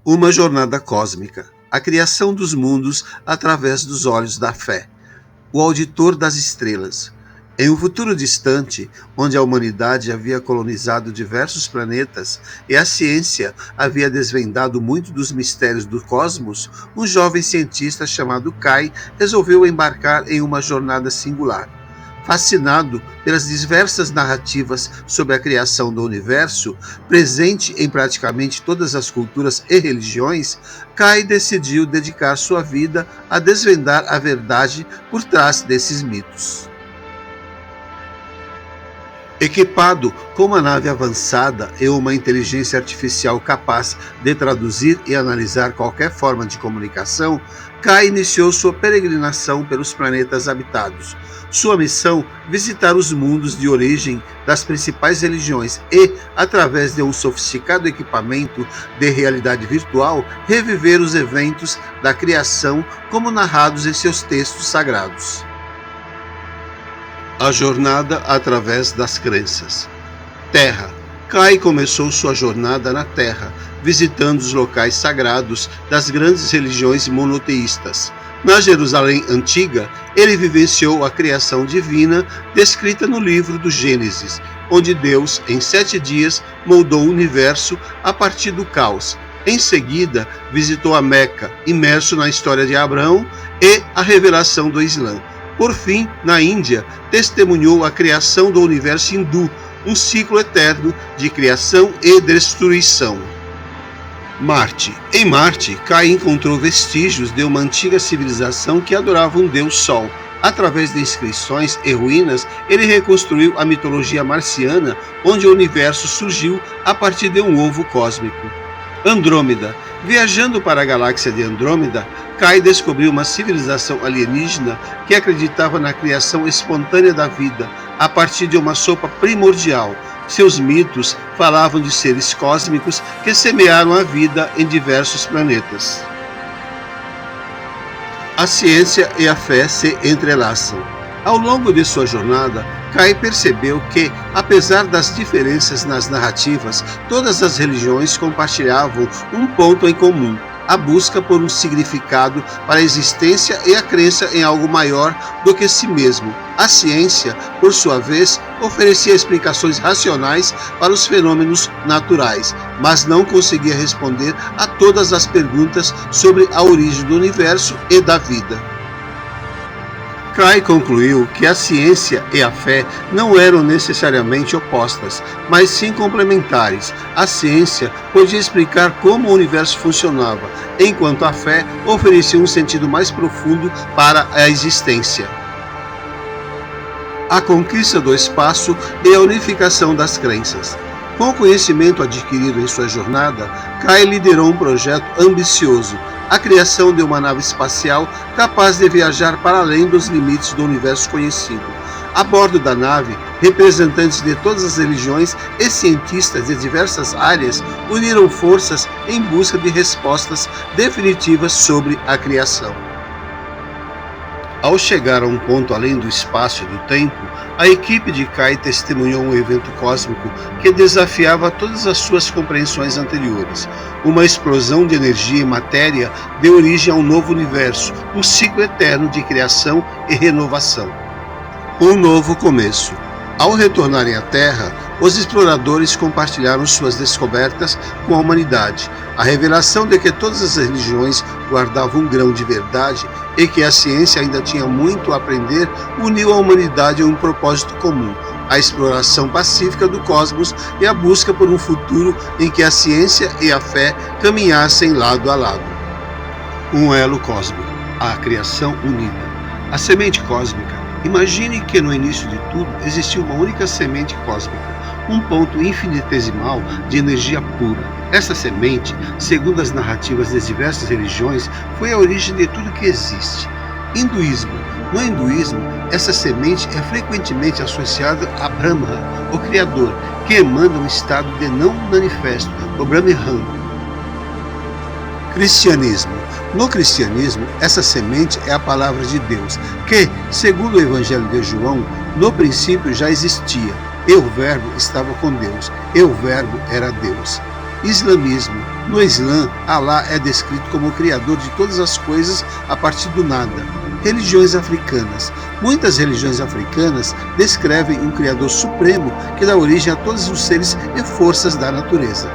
Uma jornada cósmica, a criação dos mundos através dos olhos da fé. O auditor das estrelas. Em um futuro distante, onde a humanidade havia colonizado diversos planetas e a ciência havia desvendado muito dos mistérios do cosmos, um jovem cientista chamado Kai resolveu embarcar em uma jornada singular. Fascinado pelas diversas narrativas sobre a criação do universo, presente em praticamente todas as culturas e religiões, Kai decidiu dedicar sua vida a desvendar a verdade por trás desses mitos. Equipado com uma nave avançada e uma inteligência artificial capaz de traduzir e analisar qualquer forma de comunicação, Kai iniciou sua peregrinação pelos planetas habitados. Sua missão: visitar os mundos de origem das principais religiões e, através de um sofisticado equipamento de realidade virtual, reviver os eventos da criação como narrados em seus textos sagrados. A jornada através das crenças. Terra. Kai começou sua jornada na Terra, visitando os locais sagrados das grandes religiões monoteístas. Na Jerusalém Antiga, ele vivenciou a criação divina descrita no livro do Gênesis, onde Deus, em 7 dias, moldou o universo a partir do caos. Em seguida, visitou a Meca, imerso na história de Abraão e a revelação do Islã. Por fim, na Índia, testemunhou a criação do universo hindu, um ciclo eterno de criação e destruição. Marte. Em Marte, Kai encontrou vestígios de uma antiga civilização que adorava um deus Sol. Através de inscrições e ruínas, ele reconstruiu a mitologia marciana, onde o universo surgiu a partir de um ovo cósmico. Andrômeda. Viajando para a galáxia de Andrômeda, Kai descobriu uma civilização alienígena que acreditava na criação espontânea da vida a partir de uma sopa primordial. Seus mitos falavam de seres cósmicos que semearam a vida em diversos planetas. A ciência e a fé se entrelaçam. Ao longo de sua jornada, Kai percebeu que, apesar das diferenças nas narrativas, todas as religiões compartilhavam um ponto em comum: a busca por um significado para a existência e a crença em algo maior do que si mesmo. A ciência, por sua vez, oferecia explicações racionais para os fenômenos naturais, mas não conseguia responder a todas as perguntas sobre a origem do universo e da vida. Kai concluiu que a ciência e a fé não eram necessariamente opostas, mas sim complementares. A ciência podia explicar como o universo funcionava, enquanto a fé oferecia um sentido mais profundo para a existência. A conquista do espaço e a unificação das crenças. Com o conhecimento adquirido em sua jornada, Kai liderou um projeto ambicioso: a criação de uma nave espacial capaz de viajar para além dos limites do universo conhecido. A bordo da nave, representantes de todas as religiões e cientistas de diversas áreas uniram forças em busca de respostas definitivas sobre a criação. Ao chegar a um ponto além do espaço e do tempo, a equipe de Kai testemunhou um evento cósmico que desafiava todas as suas compreensões anteriores. Uma explosão de energia e matéria deu origem a um novo universo, um ciclo eterno de criação e renovação. Um novo começo. Ao retornarem à Terra, os exploradores compartilharam suas descobertas com a humanidade. A revelação de que todas as religiões guardavam um grão de verdade e que a ciência ainda tinha muito a aprender uniu a humanidade a um propósito comum: a exploração pacífica do cosmos e a busca por um futuro em que a ciência e a fé caminhassem lado a lado. Um elo cósmico, a criação unida. A semente cósmica. Imagine que no início de tudo existiu uma única semente cósmica, um ponto infinitesimal de energia pura. Essa semente, segundo as narrativas das diversas religiões, foi a origem de tudo que existe. Hinduísmo. No hinduísmo, essa semente é frequentemente associada a Brahma, o Criador, que emana um estado de não manifesto, o Brahman. Cristianismo. No cristianismo, essa semente é a palavra de Deus, que, segundo o Evangelho de João, no princípio já existia, e o Verbo estava com Deus, e o Verbo era Deus. Islamismo. No Islã, Alá é descrito como o criador de todas as coisas a partir do nada. Religiões africanas. Muitas religiões africanas descrevem um Criador supremo que dá origem a todos os seres e forças da natureza.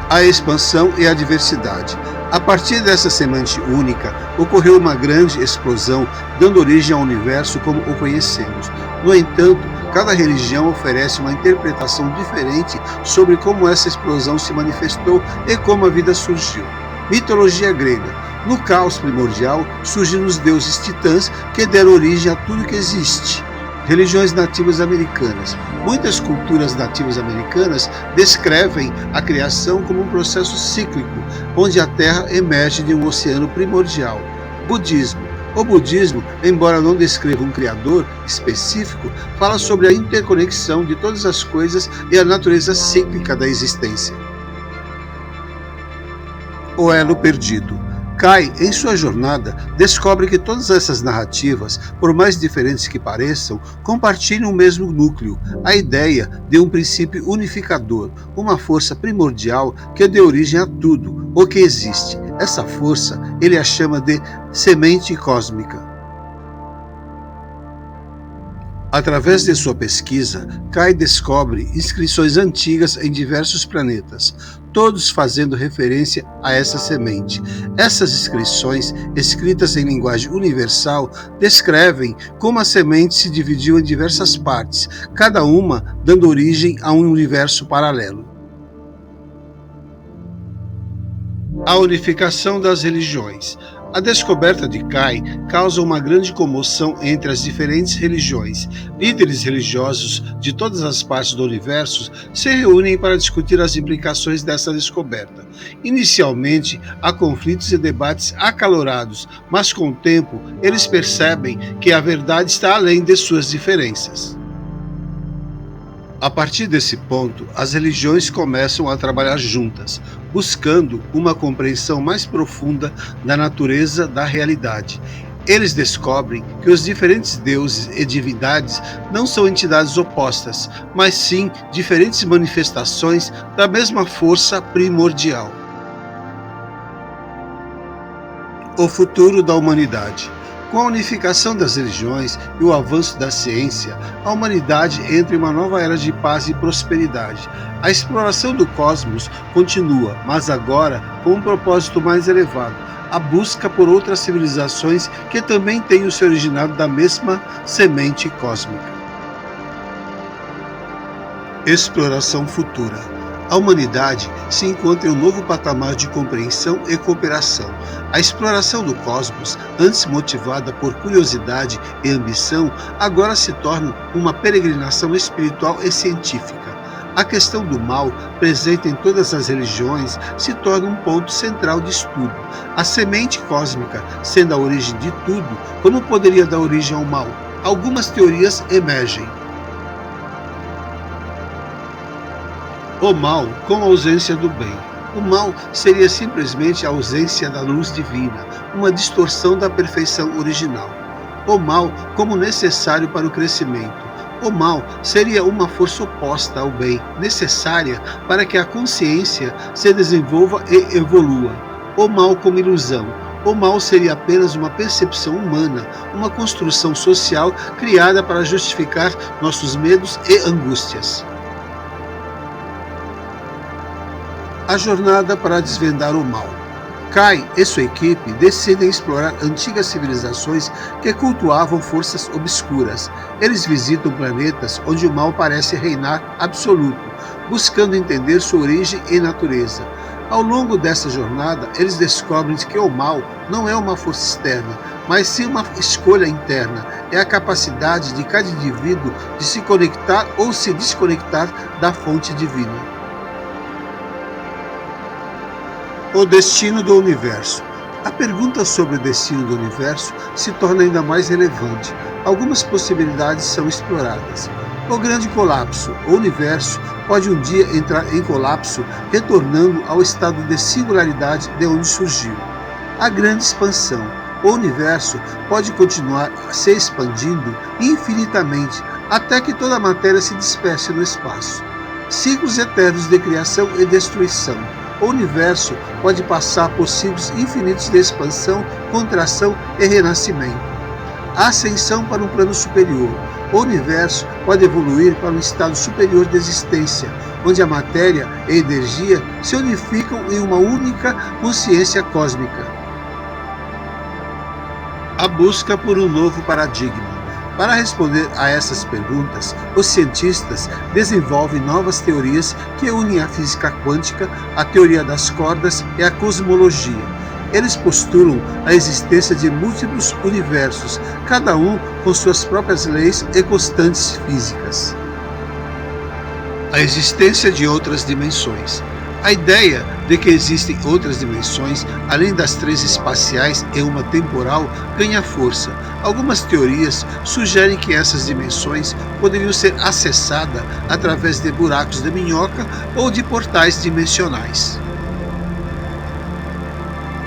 A expansão e a diversidade. A partir dessa semente única, ocorreu uma grande explosão, dando origem ao universo como o conhecemos. No entanto, cada religião oferece uma interpretação diferente sobre como essa explosão se manifestou e como a vida surgiu. Mitologia grega. No caos primordial, surgiram os deuses titãs que deram origem a tudo que existe. Religiões nativas americanas. Muitas culturas nativas americanas descrevem a criação como um processo cíclico, onde a Terra emerge de um oceano primordial. Budismo. O budismo, embora não descreva um criador específico, fala sobre a interconexão de todas as coisas e a natureza cíclica da existência. O elo perdido. Kai, em sua jornada, descobre que todas essas narrativas, por mais diferentes que pareçam, compartilham o mesmo núcleo, a ideia de um princípio unificador, uma força primordial que deu origem a tudo o que existe. Essa força ele a chama de semente cósmica. Através de sua pesquisa, Kai descobre inscrições antigas em diversos planetas, todos fazendo referência a essa semente. Essas inscrições, escritas em linguagem universal, descrevem como a semente se dividiu em diversas partes, cada uma dando origem a um universo paralelo. A unificação das religiões. A descoberta de Kai causa uma grande comoção entre as diferentes religiões. Líderes religiosos de todas as partes do universo se reúnem para discutir as implicações dessa descoberta. Inicialmente, há conflitos e debates acalorados, mas com o tempo, eles percebem que a verdade está além de suas diferenças. A partir desse ponto, as religiões começam a trabalhar juntas, buscando uma compreensão mais profunda da natureza da realidade. Eles descobrem que os diferentes deuses e divindades não são entidades opostas, mas sim diferentes manifestações da mesma força primordial. O futuro da humanidade. Com a unificação das religiões e o avanço da ciência, a humanidade entra em uma nova era de paz e prosperidade. A exploração do cosmos continua, mas agora com um propósito mais elevado, a busca por outras civilizações que também tenham se originado da mesma semente cósmica. Exploração futura. A humanidade se encontra em um novo patamar de compreensão e cooperação. A exploração do cosmos, antes motivada por curiosidade e ambição, agora se torna uma peregrinação espiritual e científica. A questão do mal, presente em todas as religiões, se torna um ponto central de estudo. A semente cósmica, sendo a origem de tudo, como poderia dar origem ao mal? Algumas teorias emergem. O mal com a ausência do bem. O mal seria simplesmente a ausência da luz divina, uma distorção da perfeição original. O mal como necessário para o crescimento. O mal seria uma força oposta ao bem, necessária para que a consciência se desenvolva e evolua. O mal como ilusão. O mal seria apenas uma percepção humana, uma construção social criada para justificar nossos medos e angústias. A jornada para desvendar o mal. Kai e sua equipe decidem explorar antigas civilizações que cultuavam forças obscuras. Eles visitam planetas onde o mal parece reinar absoluto, buscando entender sua origem e natureza. Ao longo dessa jornada, eles descobrem que o mal não é uma força externa, mas sim uma escolha interna. É a capacidade de cada indivíduo de se conectar ou se desconectar da fonte divina. O destino do universo. A pergunta sobre o destino do universo se torna ainda mais relevante. Algumas possibilidades são exploradas. O grande colapso. O universo pode um dia entrar em colapso, retornando ao estado de singularidade de onde surgiu. A grande expansão. O universo pode continuar se expandindo infinitamente, até que toda a matéria se disperse no espaço. ciclos eternos de criação e destruição. O universo pode passar por ciclos infinitos de expansão, contração e renascimento. A ascensão para um plano superior. O universo pode evoluir para um estado superior de existência, onde a matéria e a energia se unificam em uma única consciência cósmica. A busca por um novo paradigma. Para responder a essas perguntas, os cientistas desenvolvem novas teorias que unem a física quântica, a teoria das cordas e a cosmologia. Eles postulam a existência de múltiplos universos, cada um com suas próprias leis e constantes físicas. A existência de outras dimensões. A ideia de que existem outras dimensões, além das 3 espaciais e uma temporal, ganha força. Algumas teorias sugerem que essas dimensões poderiam ser acessadas através de buracos de minhoca ou de portais dimensionais.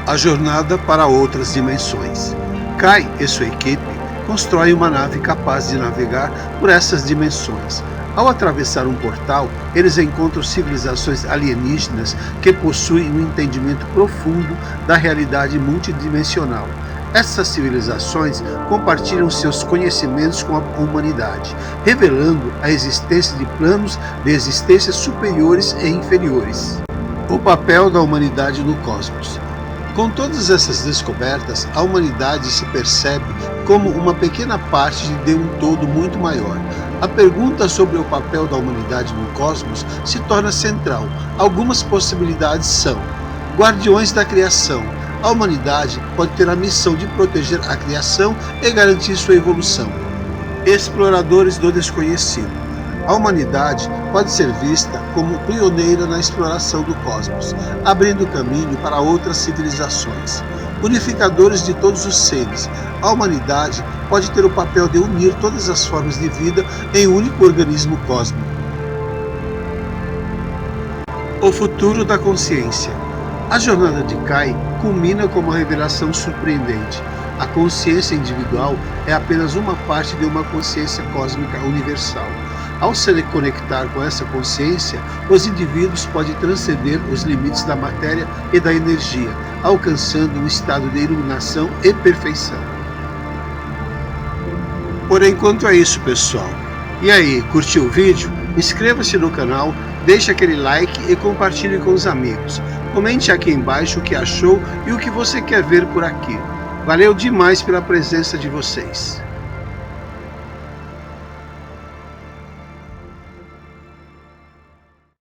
A jornada para outras dimensões. Kai e sua equipe constroem uma nave capaz de navegar por essas dimensões. Ao atravessar um portal, eles encontram civilizações alienígenas que possuem um entendimento profundo da realidade multidimensional. Essas civilizações compartilham seus conhecimentos com a humanidade, revelando a existência de planos de existência superiores e inferiores. O papel da humanidade no cosmos. Com todas essas descobertas, a humanidade se percebe como uma pequena parte de um todo muito maior. A pergunta sobre o papel da humanidade no cosmos se torna central. Algumas possibilidades são: guardiões da criação. A humanidade pode ter a missão de proteger a criação e garantir sua evolução. Exploradores do desconhecido. A humanidade pode ser vista como pioneira na exploração do cosmos, abrindo caminho para outras civilizações. Unificadores de todos os seres. A humanidade pode ter o papel de unir todas as formas de vida em um único organismo cósmico. O futuro da consciência. A jornada de Kai culmina com uma revelação surpreendente. A consciência individual é apenas uma parte de uma consciência cósmica universal. Ao se conectar com essa consciência, os indivíduos podem transcender os limites da matéria e da energia, alcançando um estado de iluminação e perfeição. Por enquanto é isso, pessoal. E aí, curtiu o vídeo? Inscreva-se no canal, deixe aquele like e compartilhe com os amigos. Comente aqui embaixo o que achou e o que você quer ver por aqui. Valeu demais pela presença de vocês.